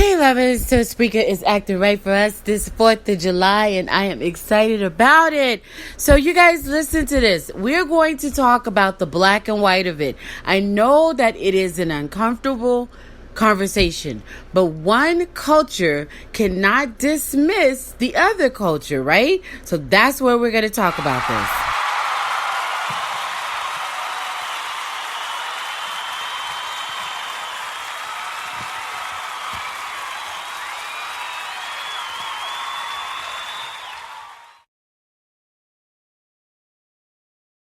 Hey lovers, so Spreaker is acting right for us this 4th of July and I am excited about it. So you guys listen to this. We're going to talk about the black and white of it. I know that it is an uncomfortable conversation, but one culture cannot dismiss the other culture, right? So that's where we're going to talk about this.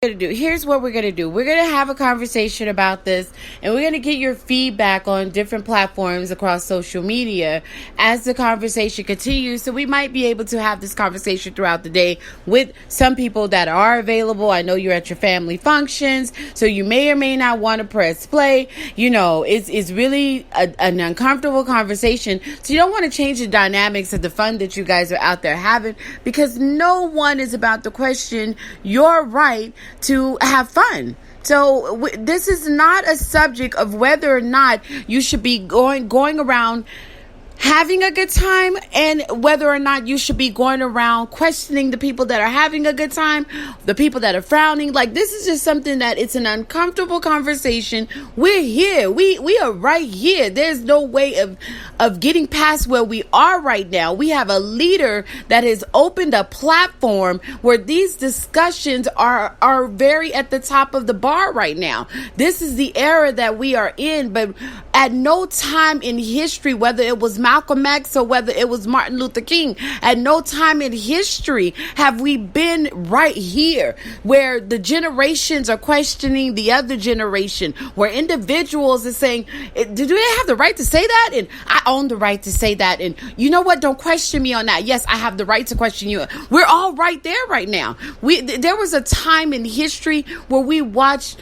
Here's what we're going to do. We're going to have a conversation about this, and we're going to get your feedback on different platforms across social media as the conversation continues. So we might be able to have this conversation throughout the day with some people that are available. I know you're at your family functions, so you may or may not want to press play. You know, it's really an uncomfortable conversation. So you don't want to change the dynamics of the fun that you guys are out there having, because no one is about to question your right to have fun. So this is not a subject of whether or not you should be going around having a good time and whether or not you should be going around questioning the people that are having a good time, the people that are frowning. Like, this is just something that it's an uncomfortable conversation. We're here. We are right here. There's no way of getting past where we are right now. We have a leader that has opened a platform where these discussions are very at the top of the bar right now. This is the era that we are in, but at no time in history, whether it was Malcolm X or whether it was Martin Luther King, at no time in history have we been right here where the generations are questioning the other generation, where individuals are saying, do they have the right to say that? And I own the right to say that. And you know what? Don't question me on that. Yes, I have the right to question you. We're all right there right now. There was a time in history where we watched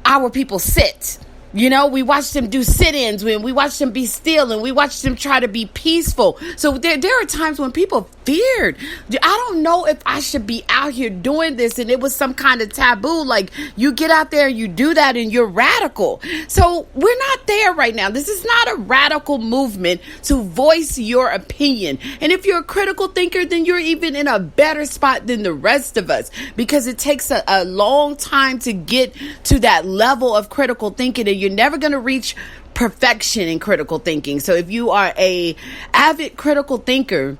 our people sit. You know, we watched them do sit-ins, when we watched them be still, and we watched them try to be peaceful. So there are times when people feared. I don't know if I should be out here doing this, and it was some kind of taboo. Like, you get out there and you do that and you're radical. So we're not there right now. This is not a radical movement to voice your opinion. And if you're a critical thinker, then you're even in a better spot than the rest of us, because it takes a long time to get to that level of critical thinking, and you're never going to reach perfection in critical thinking. So if you are a avid critical thinker,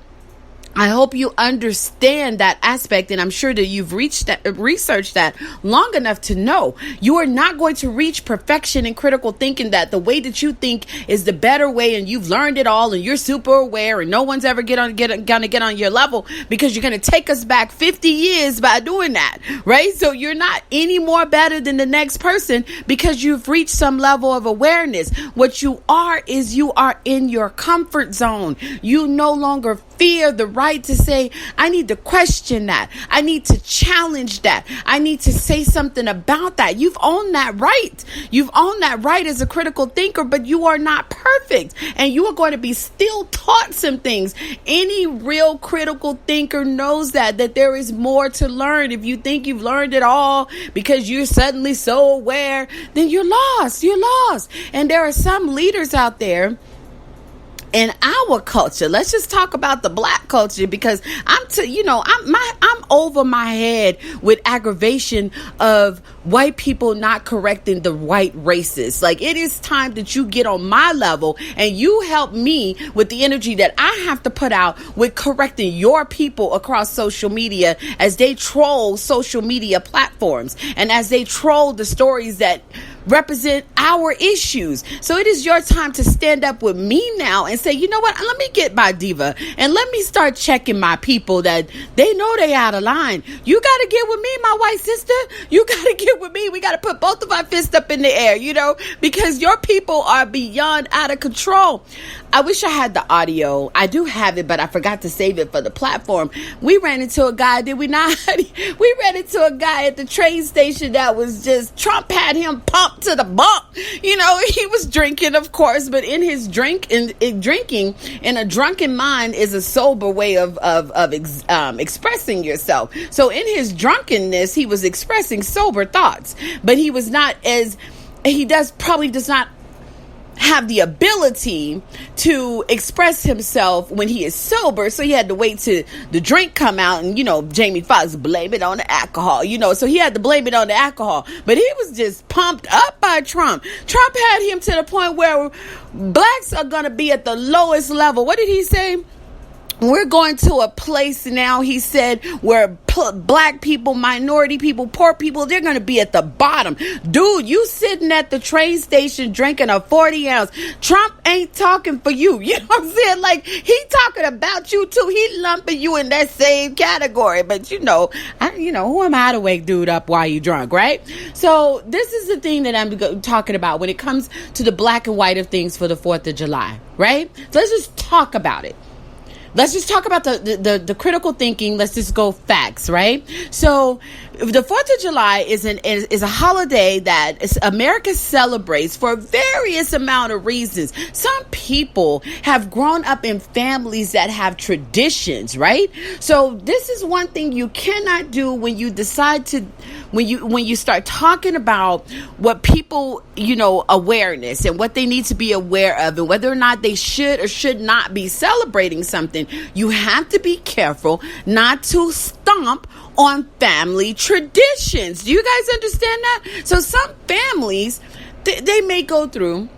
I hope you understand that aspect, and I'm sure that you've researched that long enough to know you are not going to reach perfection in critical thinking, that the way that you think is the better way, and you've learned it all, and you're super aware, and no one's ever gonna get on your level, because you're gonna take us back 50 years by doing that, right? So you're not any more better than the next person because you've reached some level of awareness. What you are is you are in your comfort zone. You no longer fear the right to say, I need to question that. I need to challenge that. I need to say something about that. You've owned that right. You've owned that right as a critical thinker, but you are not perfect. And you are going to be still taught some things. Any real critical thinker knows that there is more to learn. If you think you've learned it all because you're suddenly so aware, then you're lost. You're lost. And there are some leaders out there in our culture. Let's just talk about the black culture, because I'm over my head with aggravation of white people not correcting the white racists. Like, it is time that you get on my level and you help me with the energy that I have to put out with correcting your people across social media as they troll social media platforms and as they troll the stories that represent our issues. So it is your time to stand up with me now and say, you know what, let me get my diva and let me start checking my people that they know they out of line. You got to get with me, my white sister. You got to get with me. We got to put both of our fists up in the air, because your people are beyond out of control. I wish I had the audio. I do have it, but I forgot to save it for the platform. We ran into a guy, did we not? We ran into a guy at the train station that was just, Trump had him pumped to the bump. He was drinking, of course, but in his drinking in a drunken mind is a sober way of expressing yourself. So in his drunkenness, he was expressing sober thoughts, but he was not as, he does not have the ability to express himself when he is sober, so he had to wait till the drink come out, and Jamie Foxx blame it on the alcohol, so he had to blame it on the alcohol. But he was just pumped up by Trump. Trump had him to the point where blacks are going to be at the lowest level. What did he say? We're going to a place now, he said, where black people, minority people, poor people, they're going to be at the bottom. Dude, you sitting at the train station drinking a 40 ounce. Trump ain't talking for you. You know what I'm saying? Like, he talking about you too. He lumping you in that same category. But who am I to wake dude up while you drunk, right? So this is the thing that I'm talking about when it comes to the black and white of things for the 4th of July, right? So let's just talk about it. Let's just talk about the critical thinking. Let's just go facts, right? So the 4th of July is a holiday that America celebrates for various amount of reasons. Some people have grown up in families that have traditions, right? So this is one thing you cannot do when you decide to, when you start talking about what people, awareness and what they need to be aware of and whether or not they should or should not be celebrating something. You have to be careful not to stomp on family traditions. Do you guys understand that? So some families, they may go through,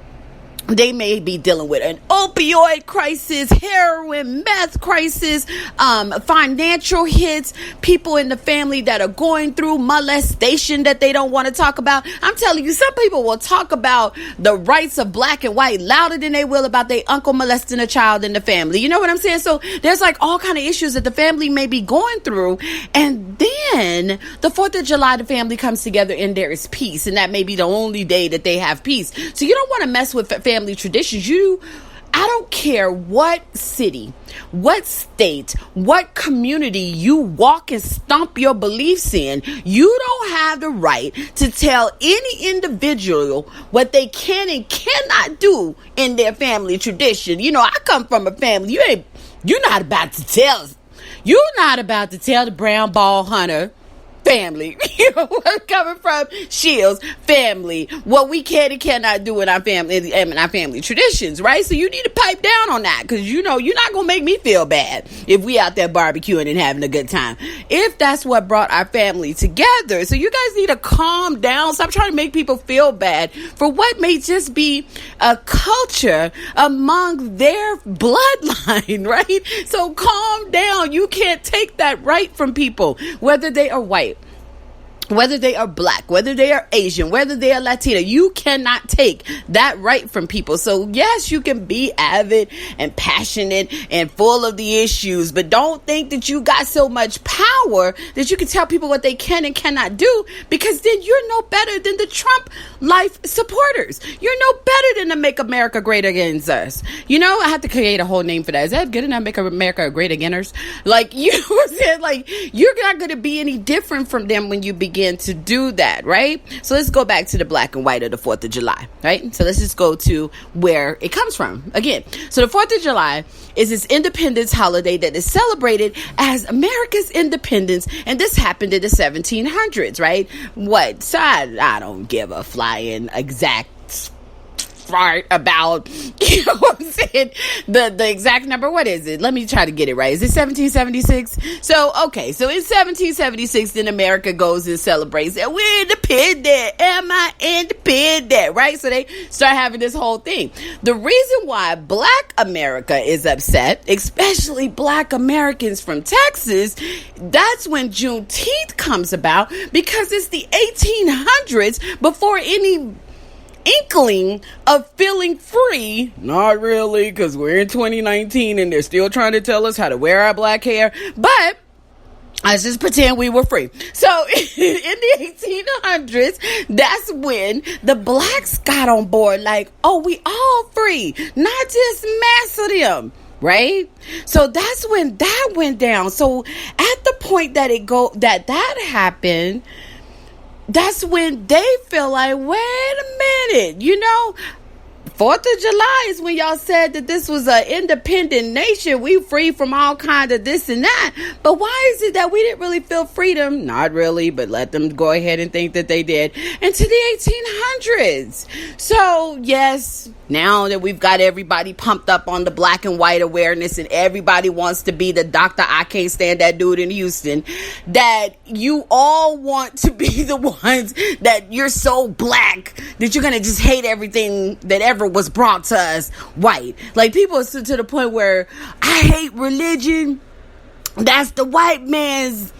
they may be dealing with an opioid crisis, heroin, meth crisis, financial hits, people in the family that are going through molestation that they don't want to talk about. I'm telling you, some people will talk about the rights of black and white louder than they will about their uncle molesting a child in the family. You know what I'm saying? So there's like all kind of issues that the family may be going through. And then the 4th of July, the family comes together and there is peace. And that may be the only day that they have peace. So you don't want to mess with family traditions. I don't care what city, what state, what community you walk and stomp your beliefs in, you don't have the right to tell any individual what they can and cannot do in their family tradition. I come from a family. You're not about to tell the brown ball hunter family, coming from Shields family, what we can and cannot do in our family traditions, right? So you need to pipe down on that, because you're not gonna make me feel bad if we out there barbecuing and having a good time, if that's what brought our family together. So you guys need to calm down. Stop trying to make people feel bad for what may just be a culture among their bloodline, right? So calm down. You can't take that right from people, whether they are white, whether they are black, whether they are Asian, whether they are Latina. You cannot take that right from people. So yes, you can be avid and passionate and full of the issues, but don't think that you got so much power that you can tell people what they can and cannot do, because then you're no better than the Trump life supporters. You're no better than the Make America Great Against Us. I have to create a whole name for that. Is that good enough? Make America Great Against Us? Like, you know what I'm saying? Like, you're not going to be any different from them when you begin to do that, right? So let's go back to the black and white of the 4th of July, right? So let's just go to where it comes from again. So the 4th of July is this independence holiday that is celebrated as America's independence, and this happened in the 1700s, right? What? So I don't give a flying exact fart about, what I'm saying, the exact number. What is it? Let me try to get it right. Is it 1776? So in 1776, then America goes and celebrates that we're independent. Am I independent? Right? So they start having this whole thing. The reason why Black America is upset, especially Black Americans from Texas, that's when Juneteenth comes about, because it's the 1800s, before any inkling of feeling free. Not really, because we're in 2019 and they're still trying to tell us how to wear our black hair, but let's just pretend we were free. So in the 1800s, that's when the blacks got on board, like, oh, we all free, not just mass of them, right? So that's when that went down. So at the point that that happened, that's when they feel like, wait a minute, 4th of July is when y'all said that this was an independent nation. We free from all kinds of this and that. But why is it that we didn't really feel freedom? Not really, but let them go ahead and think that they did. Into the 1800s. So, yes, now that we've got everybody pumped up on the black and white awareness and everybody wants to be the doctor, I can't stand that dude in Houston, that you all want to be the ones that you're so black that you're going to just hate everything that ever was brought to us white. Like, people are to the point where I hate religion. That's the white man's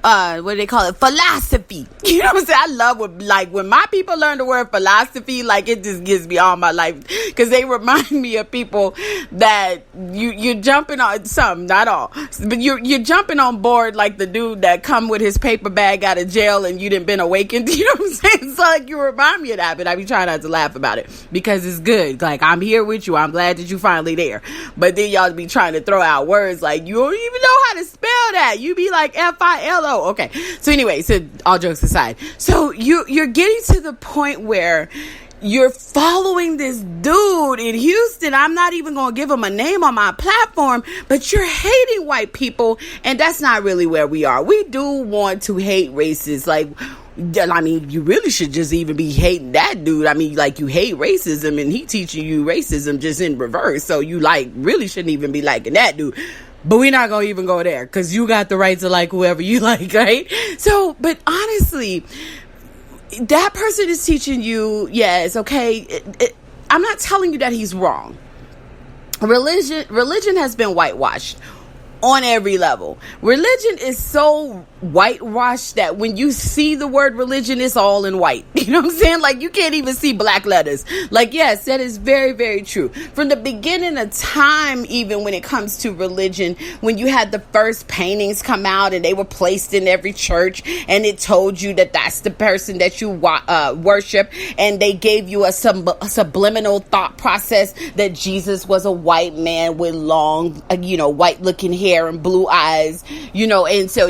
what do they call it? Philosophy. You know what I'm saying? I love when my people learn the word philosophy, like, it just gives me all my life, because they remind me of people that you're jumping on some, not all, but you're jumping on board like the dude that come with his paper bag out of jail and you didn't been awakened. You know what I'm saying? So, like, you remind me of that, but I be trying not to laugh about it because it's good. Like, I'm here with you. I'm glad that you finally there. But then y'all be trying to throw out words like, you don't even know how to spell that. You be like FILO. Okay. So anyway, so all jokes aside, so you're getting to the point where you're following this dude in Houston. I'm not even going to give him a name on my platform, but you're hating white people, and that's not really where we are. We do want to hate racists. Like, I mean, you really should just even be hating that dude. I mean, like, you hate racism and he teaching you racism just in reverse. So you, like, really shouldn't even be liking that dude. But we're not going to even go there because you got the right to like whoever you like, right? So, but honestly, that person is teaching you, yes, okay, I'm not telling you that he's wrong. Religion has been whitewashed on every level. Religion is so whitewashed that when you see the word religion, it's all in white. You know what I'm saying? Like, you can't even see black letters. Like, yes, that is very, very true. From the beginning of time, even when it comes to religion, when you had the first paintings come out and they were placed in every church and it told you that that's the person that you worship, and they gave you a subliminal thought process that Jesus was a white man with long, white looking hair and blue eyes, and so,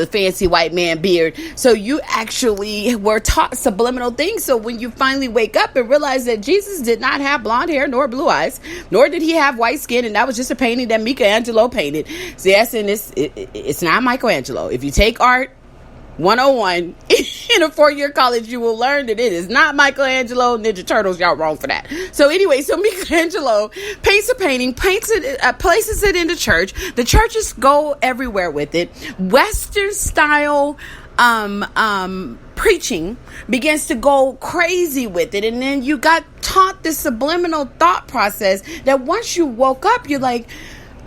the fancy white man beard. So you actually were taught subliminal things. So when you finally wake up and realize that Jesus did not have blonde hair nor blue eyes, nor did he have white skin, and that was just a painting that Michelangelo painted. So yes, and it's not Michelangelo. If you take art 101 in a 4-year college, you will learn that it is not Michelangelo. Ninja Turtles, y'all wrong for that. So anyway, so Michelangelo paints a painting, places it in the church. The churches go everywhere with it. Western style preaching begins to go crazy with it, and then you got taught this subliminal thought process that once you woke up, you're like,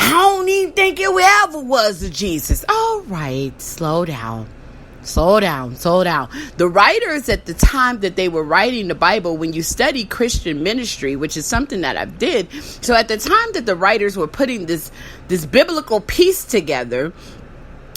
I don't even think it ever was a Jesus. All right, slow down. The writers at the time that they were writing the Bible, when you study Christian ministry, which is something that I did, so at the time that the writers were putting this biblical piece together,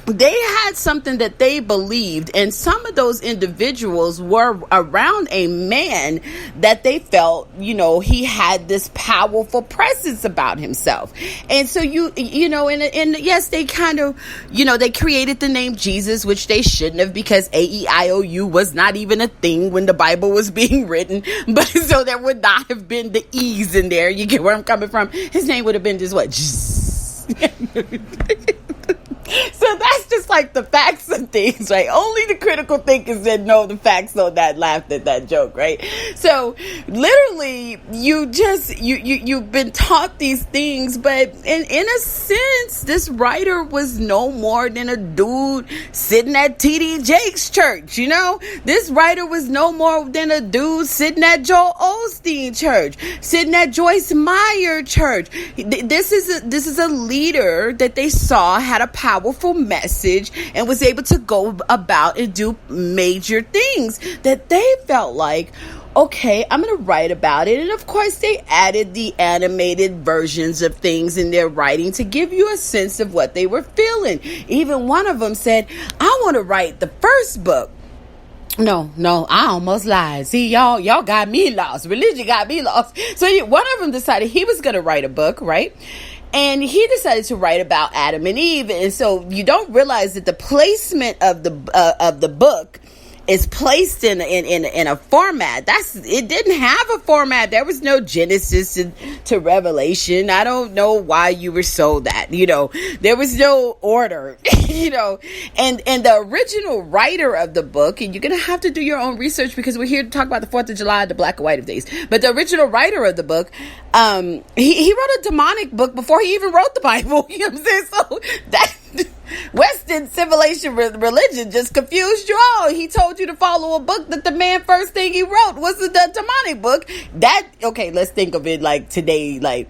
they had something that they believed, and some of those individuals were around a man that they felt, he had this powerful presence about himself. And so and yes, they kind of, they created the name Jesus, which they shouldn't have, because AEIOU was not even a thing when the Bible was being written. But so there would not have been the E's in there. You get where I'm coming from? His name would have been just what? So that's just like the facts of things, right? Only the critical thinkers that know the facts on that laughed at that joke, right? So literally, you've been taught these things, but in a sense, this writer was no more than a dude sitting at TD Jakes' church. This writer was no more than a dude sitting at Joel Osteen church, sitting at Joyce Meyer church. This is a leader that they saw had a powerful message and was able to go about and do major things that they felt like, okay, I'm going to write about it. And of course, they added the animated versions of things in their writing to give you a sense of what they were feeling. Even one of them said, I want to write the first book. No, I almost lied. See, y'all got me lost. Religion got me lost. So one of them decided he was going to write a book, right? And he decided to write about Adam and Eve. And so you don't realize that the placement of the book is placed in a format. It didn't have a format. There was no Genesis to Revelation. I don't know why you were sold that. There was no order. And the original writer of the book, and you're gonna have to do your own research because we're here to talk about the 4th of July, the black and white of days. But the original writer of the book, he wrote a demonic book before he even wrote the Bible. You know what I'm saying? So that Western civilization religion just confused you all. He told you to follow a book that the man first thing he wrote was the demonic book. Let's think of it like today.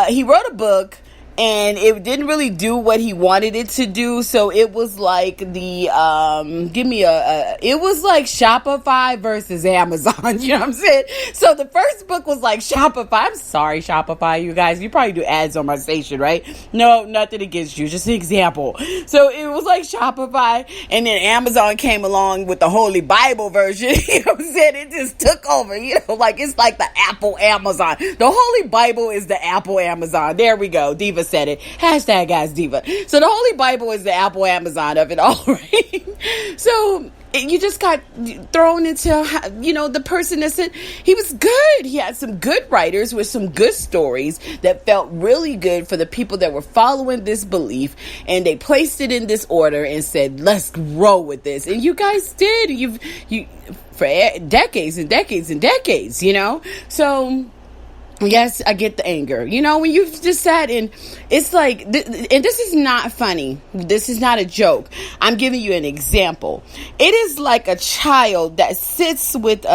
He wrote a book and it didn't really do what he wanted it to do. So it was like it was like Shopify versus Amazon. You know what I'm saying? So the first book was like Shopify. I'm sorry, Shopify, you guys. You probably do ads on my station, right? No, nothing against you. Just an example. So it was like Shopify, and then Amazon came along with the Holy Bible version. You know what I'm saying? It just took over. It's like the Apple Amazon. The Holy Bible is the Apple Amazon. There we go. Diva said it. Hashtag Guys Diva. So the Holy Bible is the Apple Amazon of it all, right? So you just got thrown into, the person that said he was good. He had some good writers with some good stories that felt really good for the people that were following this belief, and they placed it in this order and said, let's roll with this. And you guys did. You for decades and decades and decades, so yes, I get the anger. When you've just sat and it's like, and this is not funny. This is not a joke. I'm giving you an example. It is like a child that sits with,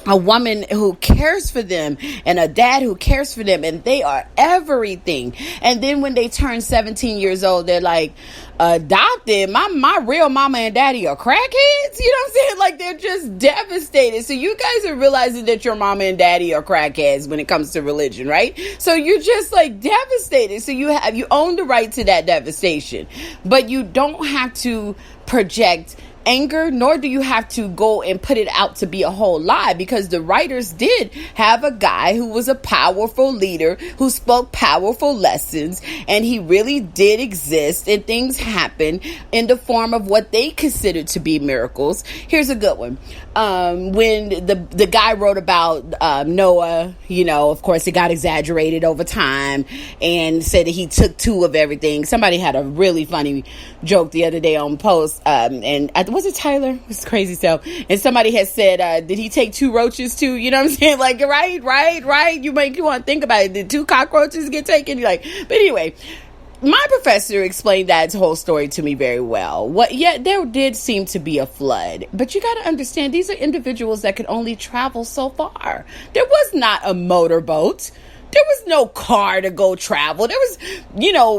a woman who cares for them and a dad who cares for them, and they are everything. And then when they turn 17 years old, they're like, adopted. My real mama and daddy are crackheads. You know what I'm saying? Like, they're just devastated. So you guys are realizing that your mama and daddy are crackheads when it comes to religion, right? So you're just like devastated. So you own the right to that devastation, but you don't have to project anger, nor do you have to go and put it out to be a whole lie, because the writers did have a guy who was a powerful leader who spoke powerful lessons, and he really did exist, and things happened in the form of what they considered to be miracles. Here's a good one. When the guy wrote about Noah, of course it got exaggerated over time and said that he took 2 of everything. Somebody had a really funny joke the other day on post, and was it Tyler? It's crazy stuff. And somebody had said, did he take 2 roaches too? You know what I'm saying? Like, right. You want to think about it. Did 2 cockroaches get taken? You're like, but anyway, my professor explained that whole story to me very well. There did seem to be a flood, but you got to understand, these are individuals that could only travel so far. There was not a motorboat. There was no car to go travel. There was,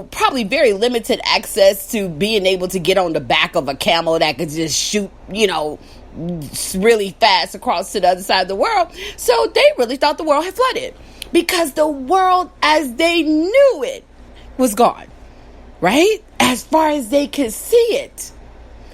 probably very limited access to being able to get on the back of a camel that could just shoot, really fast across to the other side of the world. So they really thought the world had flooded, because the world as they knew it was gone, right? As far as they could see it.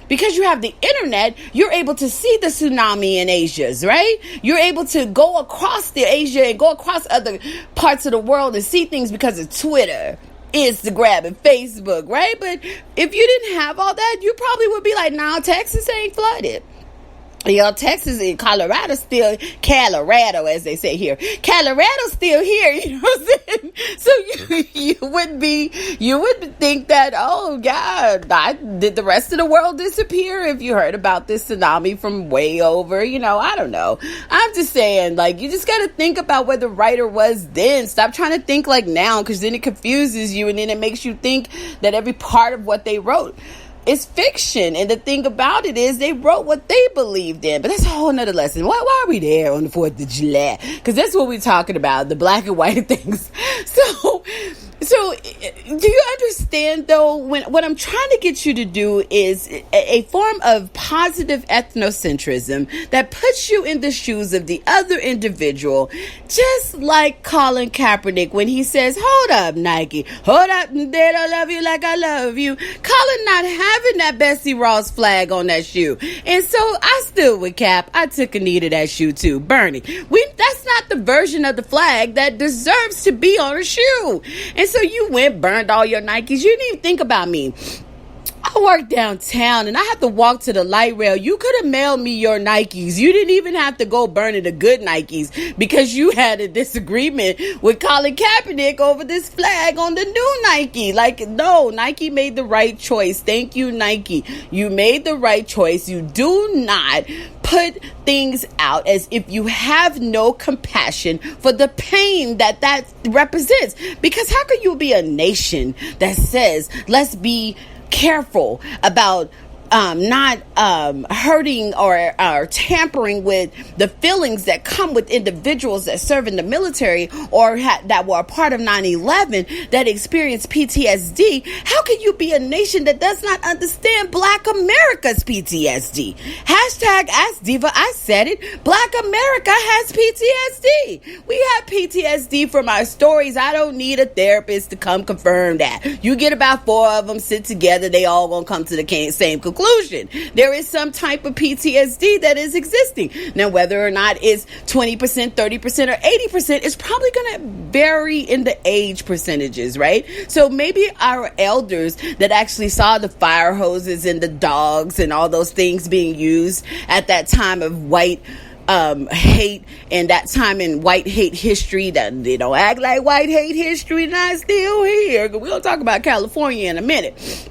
Because you have the internet, you're able to see the tsunami in Asia, right? You're able to go across the Asia and go across other parts of the world and see things because of Twitter, Instagram, and Facebook, right? But if you didn't have all that, you probably would be like, nah, Texas ain't flooded. Texas and Colorado still, Colorado, as they say here. Colorado's still here, you know what I'm saying? So you would think that, oh, God, did the rest of the world disappear if you heard about this tsunami from way over? I don't know. I'm just saying, you just got to think about where the writer was then. Stop trying to think like now, because then it confuses you, and then it makes you think that every part of what they wrote is fiction. And the thing about it is they wrote what they believed in. But that's a whole nother lesson. Why are we there on the 4th of July? Because that's what we're talking about, the black and white things. So do you understand, though, what I'm trying to get you to do is a form of positive ethnocentrism that puts you in the shoes of the other individual, just like Colin Kaepernick when he says, hold up, Nike, hold up, they don't love you like I love you. Colin not having that Bessie Ross flag on that shoe. And so I stood with Cap. I took a knee to that shoe too. Bernie, that's not the version of the flag that deserves to be on a shoe. And so you went, burned all your Nikes. You didn't even think about me. I work downtown and I have to walk to the light rail. You could have mailed me your Nikes. You didn't even have to go burning the good Nikes because you had a disagreement with Colin Kaepernick over this flag on the new Nike. Like, no, Nike made the right choice. Thank you, Nike. You made the right choice. You do not put things out as if you have no compassion for the pain that represents. Because how could you be a nation that says, let's be careful about not hurting or tampering with the feelings that come with individuals that serve in the military or that were a part of 9/11 that experienced PTSD? How can you be a nation that does not understand Black America's PTSD? Hashtag Ask Diva, I said it. Black America has PTSD. We have PTSD from our stories. I don't need a therapist to come confirm that. You get about 4 of them, sit together, they all gonna come to the same conclusion. There is some type of PTSD that is existing. Now, whether or not it's 20%, 30%, or 80%, it's probably going to vary in the age percentages, right? So maybe our elders that actually saw the fire hoses and the dogs and all those things being used at that time of white hate and that time in white hate history, that they don't act like white hate history not still here. We'll talk about California in a minute.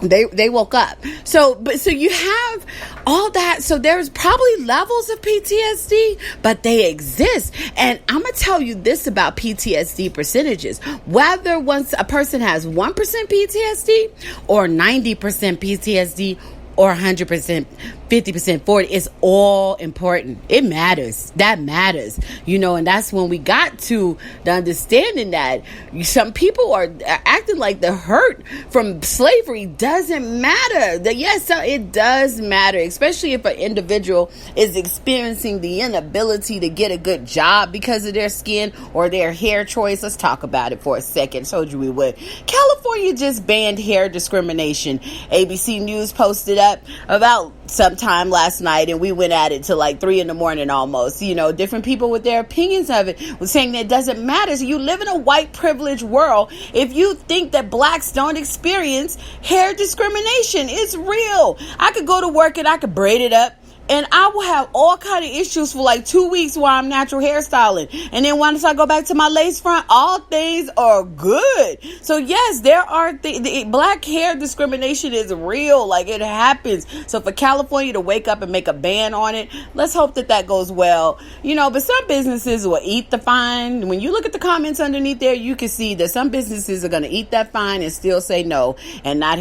They woke up. So you have all that. So there's probably levels of PTSD, but they exist. And I'm going to tell you this about PTSD percentages. Whether once a person has 1% PTSD or 90% PTSD or 100%, 50%, 40%, it's all important. It matters. That matters. And that's when we got to the understanding that some people are acting like the hurt from slavery doesn't matter. Yes, it does matter, especially if an individual is experiencing the inability to get a good job because of their skin or their hair choice. Let's talk about it for a second. Told you we would. California just banned hair discrimination. ABC News posted up about sometime last night, and we went at it till like 3 a.m. almost. Different people with their opinions of it was saying that it doesn't matter. So you live in a white privileged world. If you think that blacks don't experience hair discrimination, it's real. I could go to work and I could braid it up, and I will have all kind of issues for like 2 weeks while I'm natural hairstyling. And then once I go back to my lace front, all things are good. So yes, there are the black hair discrimination is real. Like, it happens. So for California to wake up and make a ban on it, let's hope that goes well. But some businesses will eat the fine. When you look at the comments underneath there, you can see that some businesses are going to eat that fine and still say no and not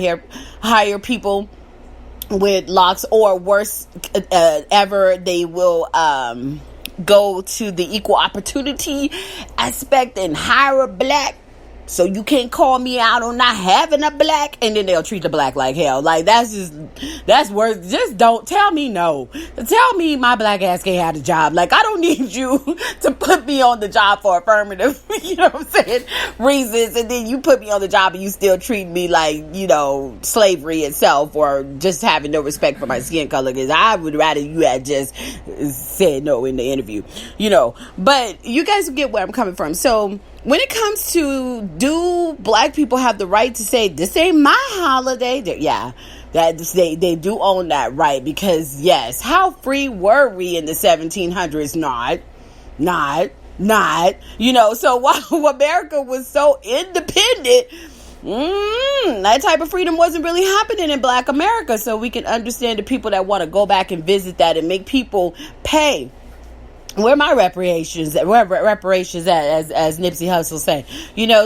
hire people with locks, or worse ever, they will go to the equal opportunity aspect and hire a black. So you can't call me out on not having a black, and then they'll treat the black like hell. Like, that's worse. Just don't tell me no. Tell me my black ass can't have a job. Like, I don't need you to put me on the job for affirmative, reasons, and then you put me on the job and you still treat me like, slavery itself, or just having no respect for my skin color, because I would rather you had just said no in the interview, But you guys get where I'm coming from. So when it comes to, do black people have the right to say, this ain't my holiday? Yeah, that they do own that right, because yes, how free were we in the 1700s? Not. So while America was so independent, that type of freedom wasn't really happening in Black America. So we can understand the people that want to go back and visit that and make people pay. Where my reparations at, as Nipsey Hussle say,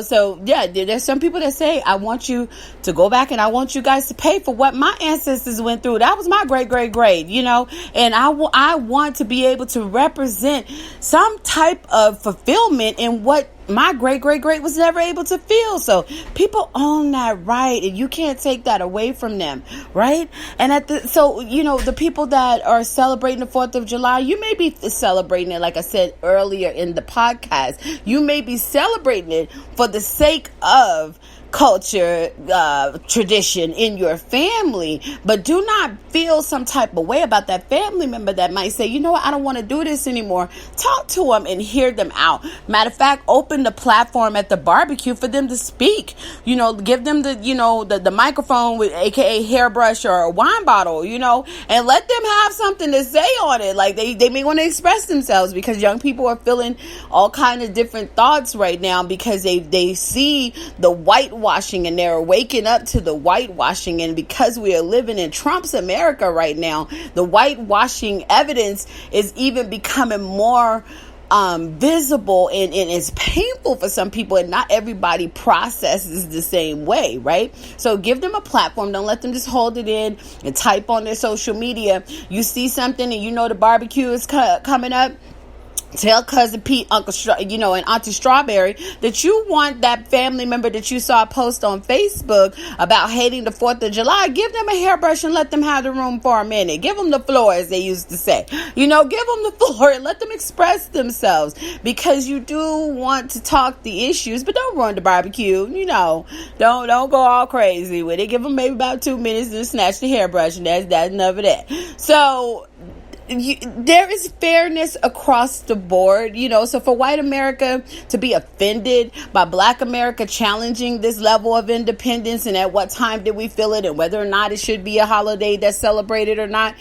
so yeah, there's some people that say, I want you to go back and I want you guys to pay for what my ancestors went through. That was my great, and I want to be able to represent some type of fulfillment in what my great was never able to feel. So people own that right, and you can't take that away from them, right? And the people that are celebrating the 4th of July, you may be celebrating it, like I said earlier in the podcast, you may be celebrating it for the sake of culture, tradition in your family, but do not feel some type of way about that family member that might say, you know what, I don't want to do this anymore. Talk to them and hear them out. Matter of fact, open the platform at the barbecue for them to speak. Give them the microphone with AKA hairbrush or a wine bottle, and let them have something to say on it. Like they may want to express themselves, because young people are feeling all kind of different thoughts right now, because they see the whitewashing and they're waking up to the whitewashing. And because we are living in Trump's America right now, the whitewashing evidence is even becoming more visible, and it's painful for some people, and not everybody processes the same way, right? So give them a platform. Don't let them just hold it in and type on their social media. You see something and the barbecue is coming up. Tell Cousin Pete, and Auntie Strawberry that you want that family member that you saw post on Facebook about hating the 4th of July. Give them a hairbrush and let them have the room for a minute. Give them the floor, as they used to say. Give them the floor and let them express themselves, because you do want to talk the issues, but don't ruin the barbecue. Don't go all crazy with it. Give them maybe about 2 minutes to snatch the hairbrush, and that's enough of that. So there is fairness across the board, so for white America to be offended by Black America challenging this level of independence, and at what time did we feel it, and whether or not it should be a holiday that's celebrated or not,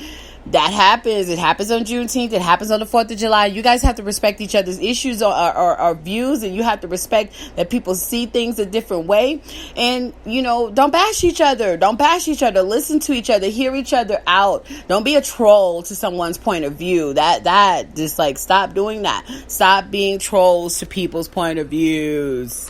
that happens. It happens on Juneteenth. It happens on the 4th of July. You guys have to respect each other's issues or views, and you have to respect that people see things a different way. And, don't bash each other. Don't bash each other. Listen to each other. Hear each other out. Don't be a troll to someone's point of view. That just stop doing that. Stop being trolls to people's point of views.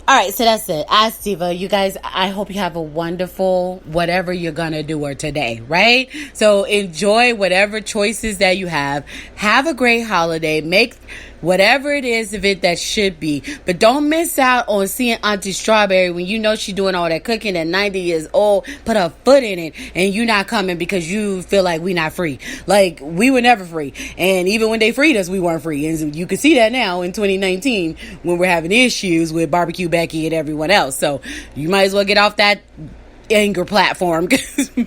All right, so that's it. Ask Diva. You guys, I hope you have a wonderful whatever you're going to do or today, right? So enjoy whatever choices that you have. Have a great holiday. Make whatever it is of it that should be. But don't miss out on seeing Auntie Strawberry when she's doing all that cooking at 90 years old. Put her foot in it, and you not coming because you feel like we not free. Like, we were never free. And even when they freed us, we weren't free. And you can see that now in 2019 when we're having issues with Barbecue Becky and everyone else. So you might as well get off that anger platform,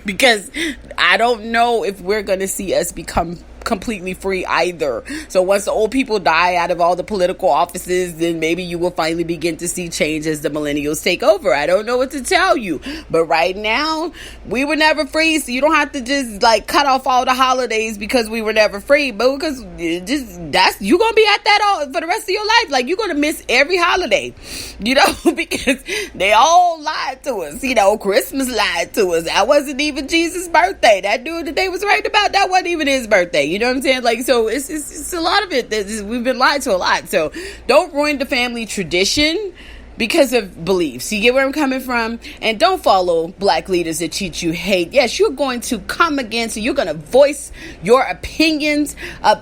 because I don't know if we're going to see us become completely free either. So once the old people die out of all the political offices, then maybe you will finally begin to see change as the millennials take over. I don't know what to tell you, but right now we were never free. So you don't have to just cut off all the holidays because we were never free, but because you're gonna be at that all for the rest of your life. You're gonna miss every holiday, because they all lied to us. Christmas lied to us. That wasn't even Jesus' birthday. That dude that they was writing about, that wasn't even his birthday. You know what I'm saying? So it's a lot of it that we've been lied to a lot. So don't ruin the family tradition because of beliefs. You get where I'm coming from? And don't follow Black leaders that teach you hate. Yes, you're going to come against, and you're going to voice your opinions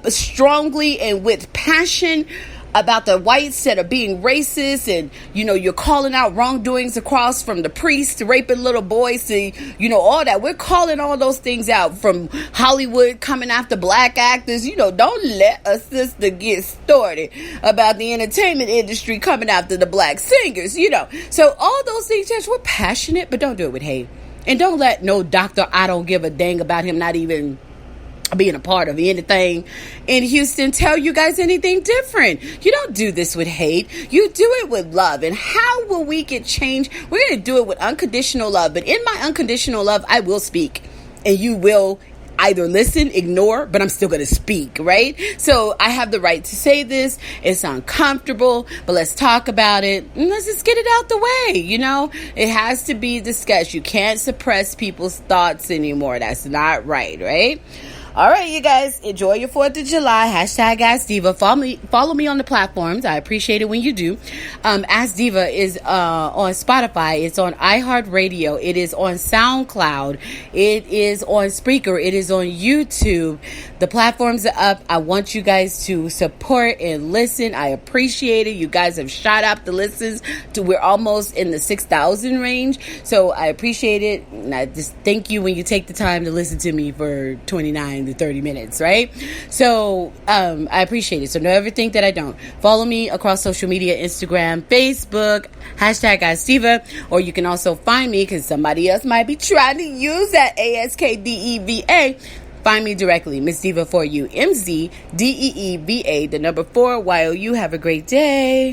strongly and with passion about the whites that are being racist, and you're calling out wrongdoings across, from the priests to raping little boys to all that. We're calling all those things out, from Hollywood coming after Black actors. Don't let a sister get started about the entertainment industry coming after the Black singers. So all those things, yes, we're passionate, but don't do it with hate. And don't let no doctor I don't give a dang about him not even being a part of anything in Houston tell you guys anything different. You don't do this with hate. You do it with love. And how will we get change? We're going to do it with unconditional love. But in my unconditional love, I will speak, and you will either listen, ignore, but I'm still going to speak, right? So I have the right to say this. It's uncomfortable, but let's talk about it. And let's just get it out the way. It has to be discussed. You can't suppress people's thoughts anymore. That's not right? All right, you guys, enjoy your 4th of July. Hashtag Ask Diva. Follow me on the platforms. I appreciate it when you do. Ask Diva is on Spotify. It's on iHeartRadio. It is on SoundCloud. It is on Spreaker. It is on YouTube. The platforms are up. I want you guys to support and listen. I appreciate it. You guys have shot up the listens we're almost in the 6,000 range. So I appreciate it. And I just thank you when you take the time to listen to me for 29 behind the 30 minutes, right? So I appreciate it. So don't ever think that I don't. Follow me across social media, Instagram, Facebook, #AskDiva, or you can also find me, because somebody else might be trying to use that ASKDEVA. Find me directly, Miss Diva for you, MZDEEVA, the number 4, YOU. Have a great day.